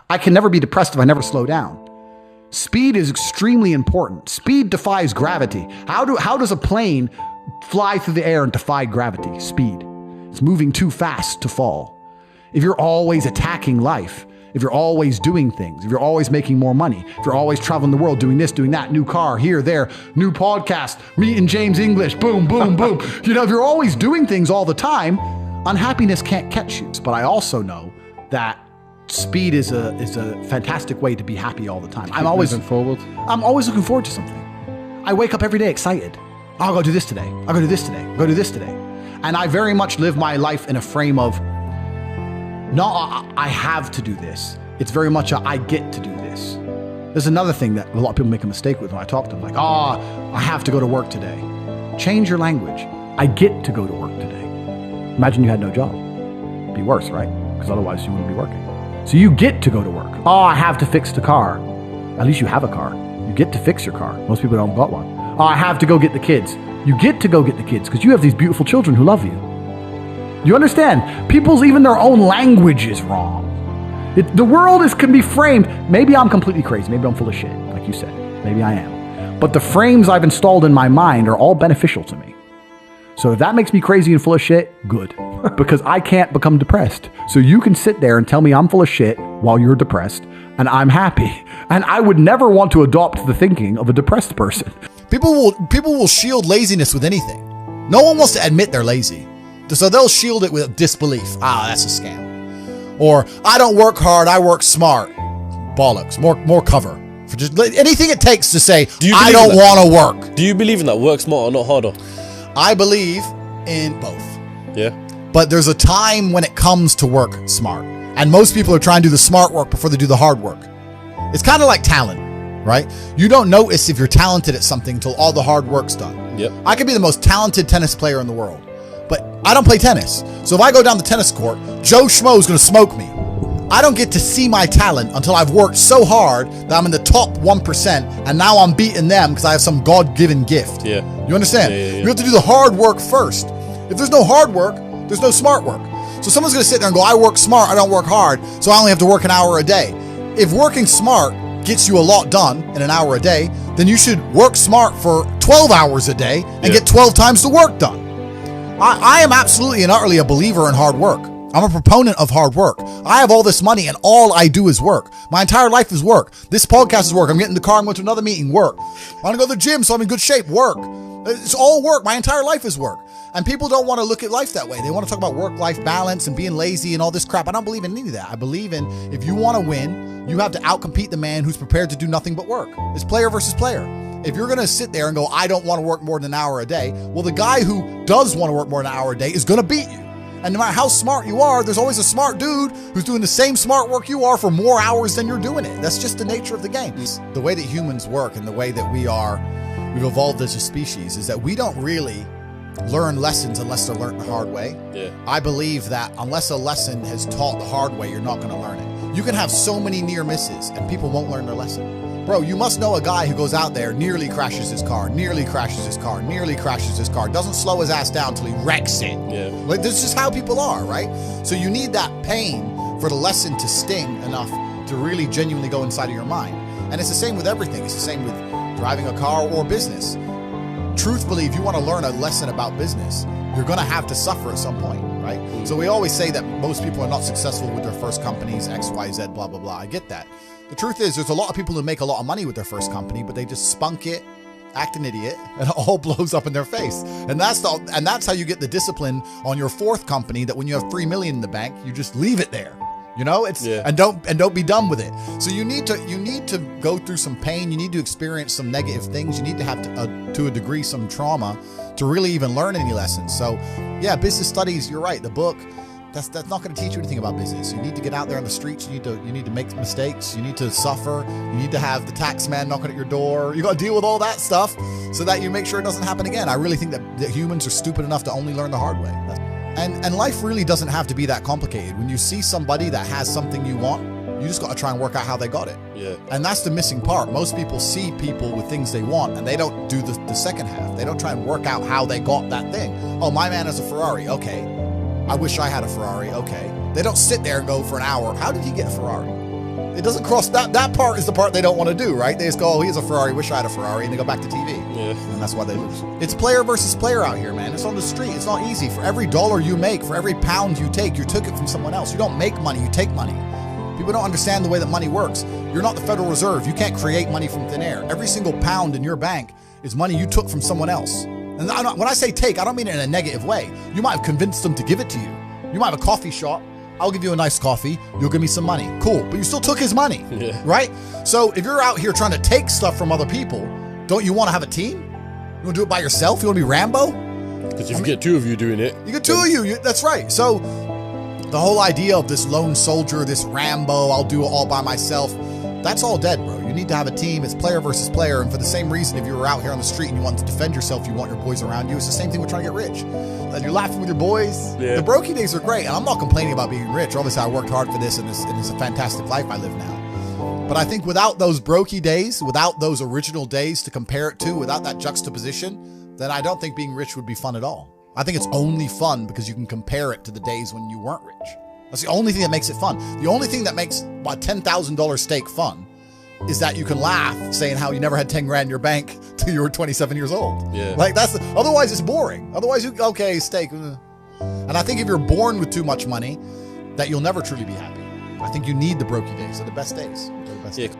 I can never be depressed if I never slow down. Speed is extremely important. Speed defies gravity. How does a plane fly through the air and defy gravity? Speed. It's moving too fast to fall. If you're always attacking life, if you're always doing things, if you're always making more money, if you're always traveling the world, doing this, doing that, new car, here, there, new podcast, meeting James English, boom, boom, boom. If you're always doing things all the time, unhappiness can't catch you. But I also know that speed is a fantastic way to be happy all the time. I'm always looking forward to something. I wake up every day excited. I'll go do this today. I'll go do this today. I'll go do this today. And I very much live my life in a frame of, no, I have to do this. It's very much a, I get to do this. There's another thing that a lot of people make a mistake with when I talk to them. Like, I have to go to work today. Change your language. I get to go to work today. Imagine you had no job. It'd be worse, right? Because otherwise you wouldn't be working. So you get to go to work. I have to fix the car. At least you have a car. You get to fix your car. Most people don't got one. I have to go get the kids. You get to go get the kids because you have these beautiful children who love you. You understand? Even their own language is wrong. The world can be framed. Maybe I'm completely crazy. Maybe I'm full of shit, like you said. Maybe I am. But the frames I've installed in my mind are all beneficial to me. So if that makes me crazy and full of shit, good. Because I can't become depressed. So you can sit there and tell me I'm full of shit while you're depressed, and I'm happy. And I would never want to adopt the thinking of a depressed person. People will shield laziness with anything. No one wants to admit they're lazy. So they'll shield it with disbelief. That's a scam. Or, I don't work hard, I work smart. Bollocks. More cover. For just anything it takes to say, I don't want to work. Do you believe in that? Work smart or not harder? I believe in both. Yeah. But there's a time when it comes to work smart. And most people are trying to do the smart work before they do the hard work. It's kind of like talent, right? You don't notice if you're talented at something until all the hard work's done. Yep. I could be the most talented tennis player in the world, but I don't play tennis. So if I go down the tennis court, Joe Schmo is going to smoke me. I don't get to see my talent until I've worked so hard that I'm in the top 1%, and now I'm beating them because I have some God-given gift. Yeah. You understand? Yeah. You have to do the hard work first. If there's no hard work, there's no smart work. So someone's going to sit there and go, I work smart, I don't work hard, so I only have to work an hour a day. If working smart gets you a lot done in an hour a day, then you should work smart for 12 hours a day and get 12 times the work done. I am absolutely and utterly a believer in hard work. I'm a proponent of hard work. I have all this money and all I do is work. My entire life is work. This podcast is work. I'm getting in the car and going to another meeting, work. I want to go to the gym so I'm in good shape, work. It's all work. My entire life is work. And people don't want to look at life that way. They want to talk about work-life balance and being lazy and all this crap. I don't believe in any of that. I believe in if you want to win, you have to outcompete the man who's prepared to do nothing but work. It's player versus player. If you're going to sit there and go, I don't want to work more than an hour a day, well, the guy who does want to work more than an hour a day is going to beat you. And no matter how smart you are, there's always a smart dude who's doing the same smart work you are for more hours than you're doing it. That's just the nature of the game. The way that humans work and the way that we've evolved as a species is that we don't really learn lessons unless they're learned the hard way. Yeah. I believe that unless a lesson is taught the hard way, you're not going to learn it. You can have so many near misses and people won't learn their lesson. Bro, you must know a guy who goes out there, nearly crashes his car, doesn't slow his ass down until he wrecks it. Yeah. Like, this is just how people are, right? So you need that pain for the lesson to sting enough to really genuinely go inside of your mind. And it's the same with everything. It's the same with driving a car or business. Truthfully, if you want to learn a lesson about business, you're going to have to suffer at some point, right? So we always say that most people are not successful with their first companies, X, Y, Z, blah, blah, blah. I get that. The truth is, there's a lot of people who make a lot of money with their first company, but they just spunk it, act an idiot, and it all blows up in their face. And that's how you get the discipline on your fourth company, that when you have $3 million in the bank, you just leave it there. You know, and don't be done with it. So you need to go through some pain. You need to experience some negative things. You need to have to a degree some trauma to really even learn any lessons. So yeah, business studies. You're right. The book. That's not going to teach you anything about business. You need to get out there on the streets. You need to make mistakes. You need to suffer. You need to have the tax man knocking at your door. You got to deal with all that stuff so that you make sure it doesn't happen again. I really think that humans are stupid enough to only learn the hard way. And life really doesn't have to be that complicated. When you see somebody that has something you want, you just got to try and work out how they got it. Yeah. And that's the missing part. Most people see people with things they want and they don't do the second half. They don't try and work out how they got that thing. Oh, my man has a Ferrari. Okay. I wish I had a Ferrari. Okay. They don't sit there and go for an hour, how did he get a Ferrari? It doesn't cross that part is the part they don't want to do, right? They just go, oh, he has a Ferrari, wish I had a Ferrari, and they go back to TV. Yeah. And that's why they lose. It's player versus player out here, man. It's on the street. It's not easy. For every dollar you make, for every pound you take, you took it from someone else. You don't make money, you take money. People don't understand the way that money works. You're not the Federal Reserve. You can't create money from thin air. Every single pound in your bank is money you took from someone else. And when I say take, I don't mean it in a negative way. You might have convinced them to give it to you. You might have a coffee shop. I'll give you a nice coffee. You'll give me some money. Cool. But you still took his money, right? So if you're out here trying to take stuff from other people, don't you want to have a team? You want to do it by yourself? You want to be Rambo? Because if you get two of you doing it. You get two of you. That's right. So the whole idea of this lone soldier, this Rambo, I'll do it all by myself, that's all dead, bro. You need to have a team. It's player versus player. And for the same reason, if you were out here on the street and you want to defend yourself, you want your boys around you. It's the same thing with trying to get rich. And you're laughing with your boys. Yeah. The brokey days are great. And I'm not complaining about being rich. Obviously, I worked hard for this, and it's a fantastic life I live now. But I think without those brokey days, without those original days to compare it to, without that juxtaposition, then I don't think being rich would be fun at all. I think it's only fun because you can compare it to the days when you weren't rich. That's the only thing that makes it fun. The only thing that makes a $10,000 steak fun is that you can laugh saying how you never had 10 grand in your bank till you were 27 years old. Yeah. Like otherwise it's boring. Otherwise okay, steak. And I think if you're born with too much money, that you'll never truly be happy. I think you need the brokey days. They're the best days. They're the best days.